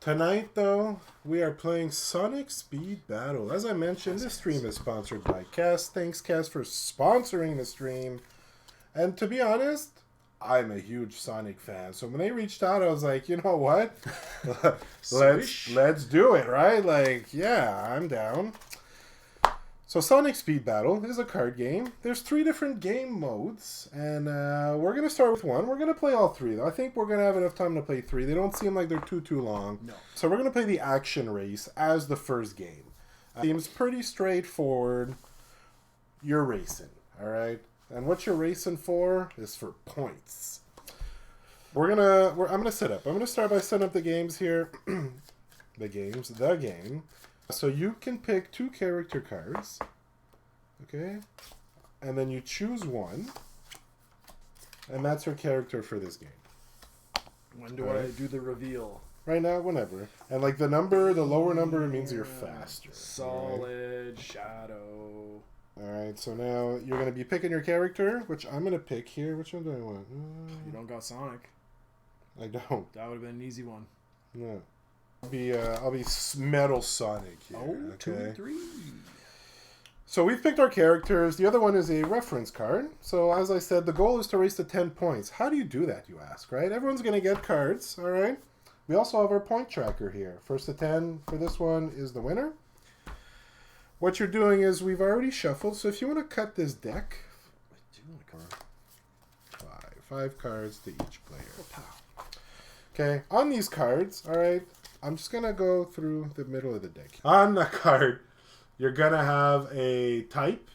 Tonight, though, we are playing Sonic Speed Battle. As I mentioned, this stream is sponsored by Cass. Thanks, Cass, for sponsoring the stream. And to be honest, I'm a huge Sonic fan. So when they reached out, I was like, you know what? let's do it, right? Like, yeah, I'm down. So Sonic Speed Battle is a card game. There's 3 different game modes, and we're going to start with one. We're going to play all 3, though. I think we're going to have enough time to play 3. They don't seem like they're too long. No. So we're going to play the action race as the first game. Seems pretty straightforward. You're racing, all right? And what you're racing for is for points. I'm going to set up. I'm going to start by setting up the games here. the game. So you can pick 2 character cards, okay? And then you choose one, and that's your character for this game. When do I do the reveal? Right now, whenever. And like the lower number means you're faster. Solid, right? Shadow. Alright, so now you're going to be picking your character, which I'm going to pick here. Which one do I want? You don't got Sonic. I don't. That would have been an easy one. No. I'll be Metal Sonic here. Oh, okay? 2, 3. So we've picked our characters. The other one is a reference card. So as I said, the goal is to race to 10 points. How do you do that, you ask, right? Everyone's going to get cards, all right? We also have our point tracker here. First to 10 for this one is the winner. What you're doing is we've already shuffled. So if you want to cut this deck, I do want to cover 5 cards to each player. Okay, on these cards, all right, I'm just going to go through the middle of the deck. On the card, you're going to have a type,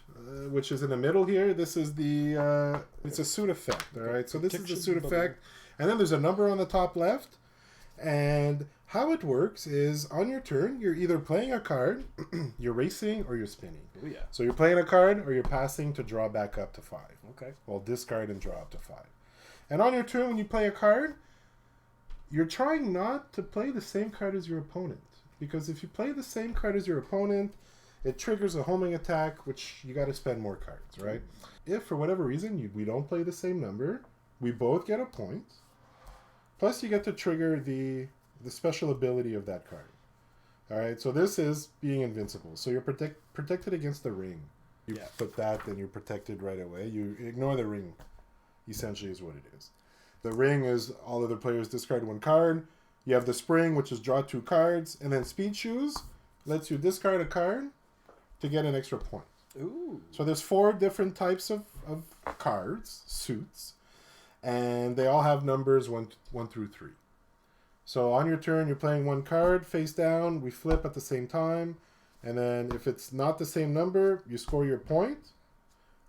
which is in the middle here. This is it's a suit effect, all right? So this is the suit effect. And then there's a number on the top left. And how it works is on your turn, you're either playing a card, you're racing, or you're spinning. Oh, yeah. So you're playing a card, or you're passing to draw back up to 5. Okay. Well, discard and draw up to 5. And on your turn, when you play a card, you're trying not to play the same card as your opponent. Because if you play the same card as your opponent, it triggers a homing attack, which you got to spend more cards, right? If, for whatever reason, we don't play the same number, we both get a point. Plus, you get to trigger the special ability of that card. All right, so this is being invincible. So you're protected against the ring. You put that, then you're protected right away. You ignore the ring, essentially, is what it is. The ring is all other players discard 1 card. You have the spring, which is draw 2 cards. And then speed shoes lets you discard a card to get an extra point. Ooh. So there's 4 different types of cards, suits. And they all have numbers 1 through 3. So on your turn, you're playing 1 card, face down. We flip at the same time. And then if it's not the same number, you score your point.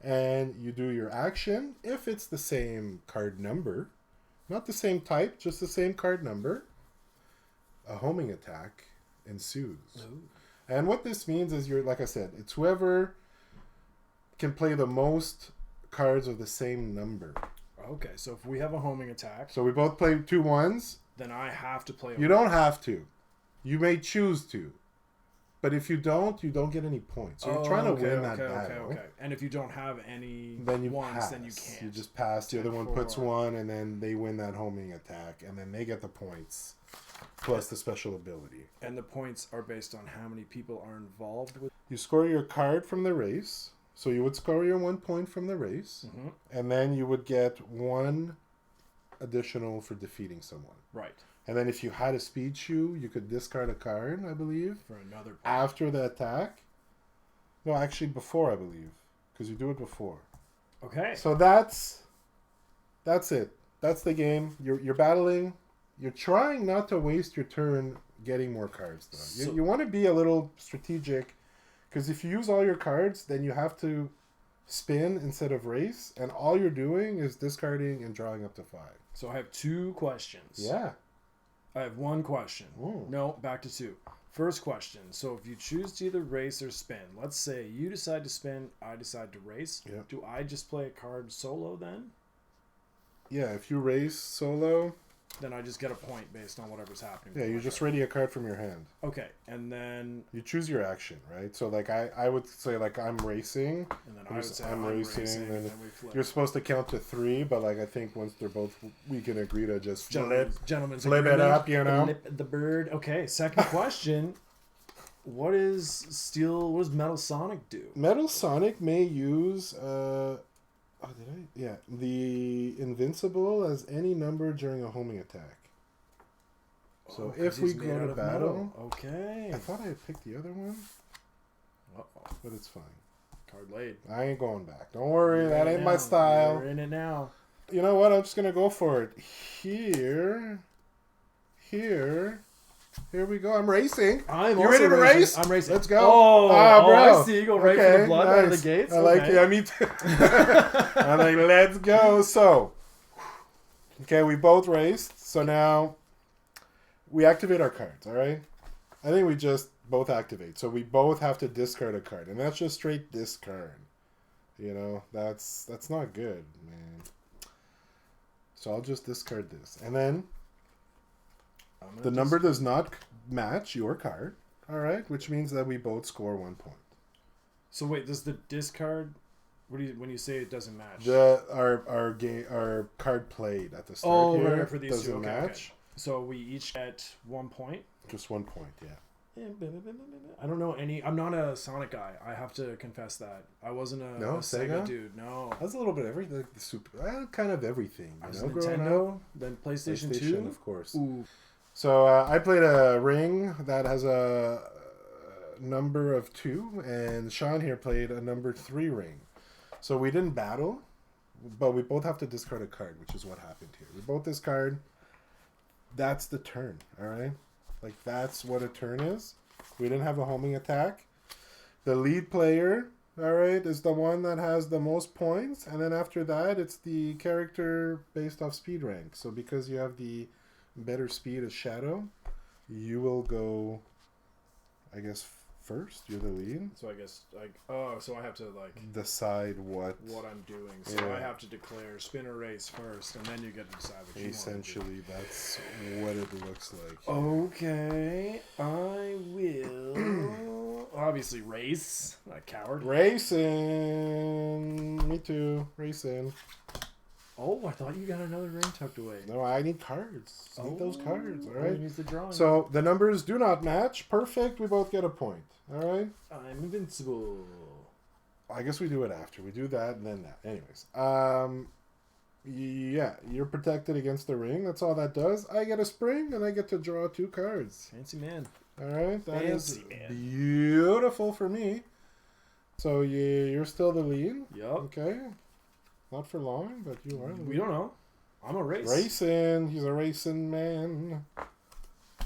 And you do your action. If it's the same card number, not the same type, just the same card number, a homing attack ensues. Ooh. And what this means is like I said, it's whoever can play the most cards of the same number. Okay, so if we have a homing attack... So we both play 2 1s. Then I have to play... You don't have to. You may choose to. But if you don't get any points. So you're trying to win that battle. Okay. And if you don't have any then you ones, pass. Then you can't. You just pass. The other one puts 1, and then they win that homing attack. And then they get the points, plus the special ability. And the points are based on how many people are involved with... You score your card from the race. So you would score your 1 point from the race. Mm-hmm. And then you would get 1 additional for defeating someone. Right. And then if you had a speed shoe, you could discard a card, I believe. For another point. After the attack. No, actually before, I believe. Because you do it before. Okay. So that's it. That's the game. You're battling. You're trying not to waste your turn getting more cards, though. So, you want to be a little strategic. Because if you use all your cards, then you have to spin instead of race. And all you're doing is discarding and drawing up to 5. So I have 2 questions. Yeah. I have 1 question. Ooh. No, back to 2. First question. So if you choose to either race or spin, let's say you decide to spin, I decide to race. Yep. Do I just play a card solo then? Yeah, if you race solo, Then I just get a point based on whatever's happening. Yeah, you just ready a card from your hand. Okay, and then you choose your action, right? So like I would say like I'm racing, and then I would say I'm racing, and then we flip. you're supposed to count to 3, but like I think once they're both, we can agree to just Gentlemen's flip it up, you know. Flip the bird. Okay, second question. What does Metal Sonic do? Metal Sonic may use the invincible as any number during a homing attack. So if we go to battle, okay. I thought I had picked the other one, but it's fine. Card laid. I ain't going back. Don't worry, that ain't my style. You're in it now. You know what? I'm just gonna go for it. Here we go. I'm racing. You ready to race? I'm racing. Let's go. Oh, bro. I see. You go right for the blood out of the gates. I like it. Yeah, me too. I'm like, let's go. So, okay, we both raced. So now we activate our cards. All right. I think we just both activate. So we both have to discard a card, and that's just straight discard. You know, that's not good, man. So I'll just discard this, and then the number does not match your card. All right, which means that we both score 1 point. So wait, does the discard? When you say it doesn't match? Our card played at the start here right, for these doesn't two. Okay, match. okay. So we each get 1 point. Just 1 point, yeah. I don't know any. I'm not a Sonic guy. I have to confess that I wasn't a Sega dude. No, that's a little bit everything. Kind of everything. I was Nintendo, then PlayStation 2, of course. Ooh. So I played a ring that has a number of 2, and Shawn here played a number 3 ring. So we didn't battle, but we both have to discard a card, which is what happened here. We both discard. That's the turn, all right? Like, that's what a turn is. We didn't have a homing attack. The lead player, all right, is the one that has the most points. And then after that, it's the character based off speed rank. So because you have the better speed as Shadow, you will go, I guess, first. You're the lead. So I guess, so I have to, decide what I'm doing. So I have to declare spin or race first, and then you get to decide what you want to do. Essentially, that's what it looks like. Okay, I will obviously race. A coward. Racing. Me too. Racing. Oh, I thought you got another ring tucked away. No, I need cards. I need those cards. All right. Needs the drawing. So the numbers do not match. Perfect. We both get a point. All right. I'm invincible. I guess we do it after. We do that and then that. Anyways. Yeah, you're protected against the ring. That's all that does. I get a spring and I get to draw 2 cards. Fancy man. All right. That is man. Beautiful for me. So you're still the lead. Yep. Okay. Not for long, but you are. We don't know. I'm a race. Racing. He's a racing man.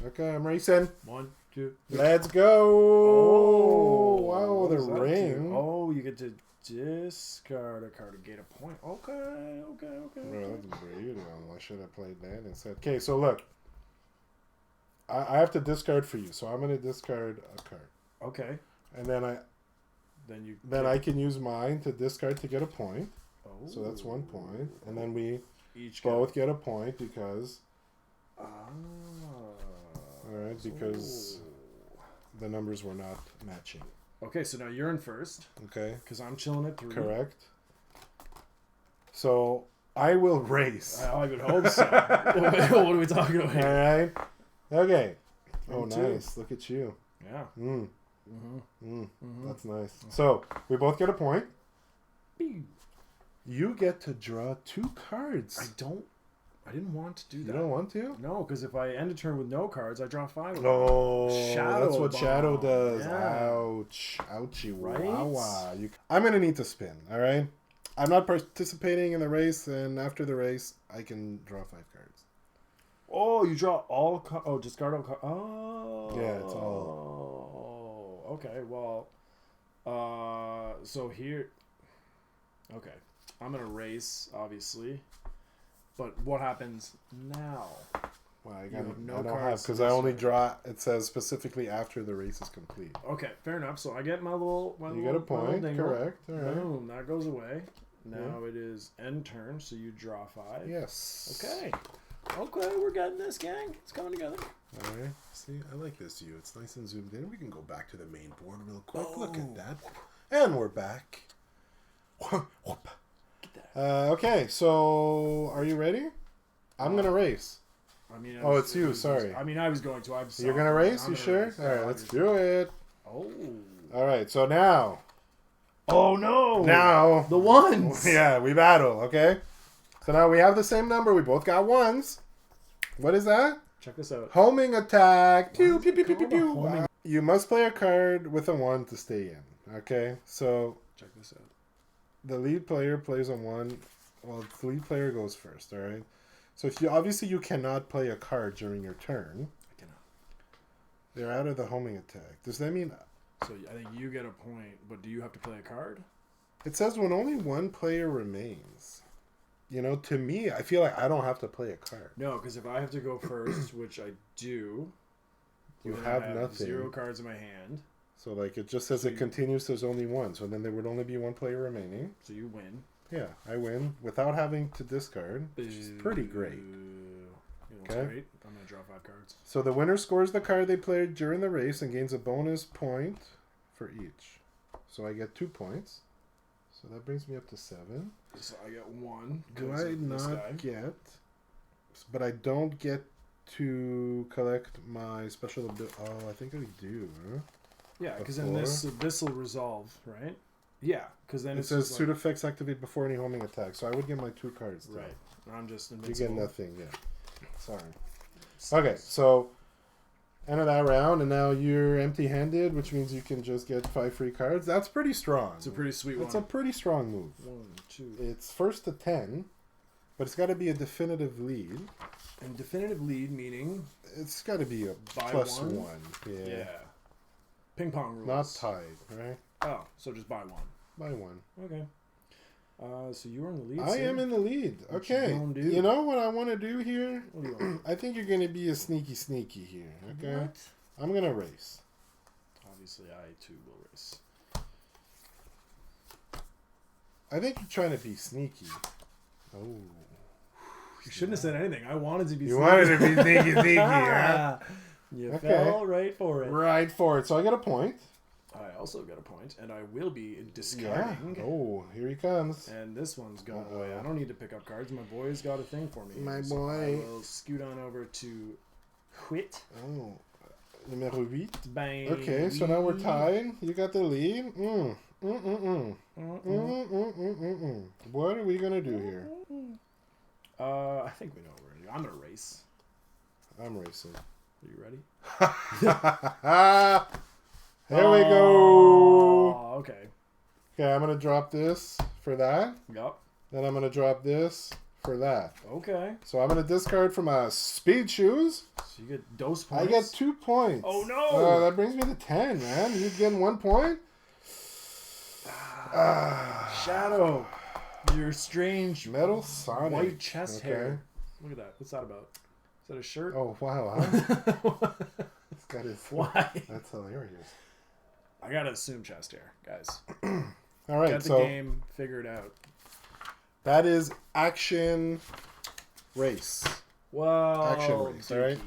Okay, I'm racing. 1, 2, 3. Let's go. Oh, wow, the ring. Oh, you get to discard a card to get a point. Okay. Bro, that's great. I should have played that instead. Okay, so look. I have to discard for you, so I'm going to discard a card. Okay. And then I can use mine to discard to get a point. Oh. So that's 1 point. And then we each both get a point because... Alright, because the numbers were not matching. Okay, so now you're in first. Okay. Because I'm chilling at 3. Correct. So I will race. I would hope so. What are we talking about here? All right. Okay. Me too. Nice. Look at you. Yeah. That's nice. So we both get a point. You get to draw 2 cards. I didn't want to do that. You don't want to? No, because if I end a turn with no cards, I draw 5 of them. Oh, Shadow that's what bomb. Shadow does. Yeah. Ouch. Ouchie. Right? Wawa. I'm going to need to spin, all right? I'm not participating in the race, and after the race, I can draw 5 cards. Oh, you draw all cards. Oh, discard all cards. Oh. Yeah, it's all. Oh, okay. Well, so here. Okay. I'm going to race, obviously. But what happens now? Well, I have no don't have cards because to I only discard. draw. It says specifically after the race is complete. Okay, fair enough. So I get my little. You get a point. Correct. All right. Boom. That goes away. Now it is end turn, so you draw 5. Yes. Okay. Okay, we're getting this, gang. It's coming together. All right. See, I like this view. It's nice and zoomed in. We can go back to the main board real quick. Look at that. And we're back. Okay, so are you ready? I'm going to race. I mean, it's you. Sorry. I mean, I was going to. You're going to race? You sure? All right, let's do it. Oh. All right, so now. Oh, no. Now. The ones. Yeah, we battle, okay? So now we have the same number. We both got ones. What is that? Check this out. Homing attack. Pew, pew, pew, pew, pew, pew. You must play a card with a 1 to stay in. Okay? So. Check this out. The lead player plays a 1. Well, the lead player goes first, alright? So if you obviously you cannot play a card during your turn. I cannot. They're out of the homing attack. Does that mean. So I think you get a point, but do you have to play a card? It says when only one player remains. You know, to me, I feel like I don't have to play a card. No, because if I have to go first, which I do, you have nothing. 0 cards in my hand. So, like, it just says it continues, there's only 1. So then there would only be 1 player remaining. So you win. Yeah, I win without having to discard, which is pretty great. Okay. Great. I'm going to draw 5 cards. So the winner scores the card they played during the race and gains a bonus point for each. So I get 2 points. So that brings me up to 7. So I get 1. Do I not get... But I don't get to collect my special ability. Oh, I think I do, huh? Yeah, because then this will resolve, right? Yeah, because then it says suit effects activate before any homing attack. So I would get my 2 cards. Though. Right. I'm just invincible. You get nothing, yeah. Sorry. Okay, so end of that round, and now you're empty-handed, which means you can just get 5 free cards. That's pretty strong. It's a pretty sweet one. It's a pretty strong move. 1, 2. It's first to 10, but it's got to be a definitive lead. And definitive lead meaning? It's got to be a +1. Yeah. Ping pong rules. Not tied, right? Oh, so just buy 1. Buy 1. Okay. So you're in the lead. I am in the lead. Okay. You know what I want to do here? What do you want? I think you're going to be a sneaky here. Okay. What? I'm going to race. Obviously, I too will race. I think you're trying to be sneaky. Oh. You shouldn't have said anything. I wanted to be sneaky. You wanted to be sneaky, huh? You fell right for it. Right for it. So I get a point. I also get a point, and I will be discarding. Yeah. Oh, here he comes. And this one's going away. I don't need to pick up cards. My boy's got a thing for me. My so boy. I will scoot on over to Quit. Oh. Numero 8. Bang. Okay, so now we're tied. You got the lead. What are we going to do here? I think we know what we're going to do. I'm going to race. I'm racing. Are you ready? Here we go. Okay. Okay, I'm going to drop this for that. Yep. Then I'm going to drop this for that. Okay. So I'm going to discard from my speed shoes. So you get dose points? I get 2 points. Oh, no. That brings me to 10, man. You getting 1 point? Shadow. Your strange Metal Sonic. white chest hair. Look at that. What's that about? Is that a shirt? Oh, wow. Huh? This guy is... Why? That's hilarious. I gotta assume chest hair, guys. All right, Got the game figured out. That is action race. Wow. Action race, all right?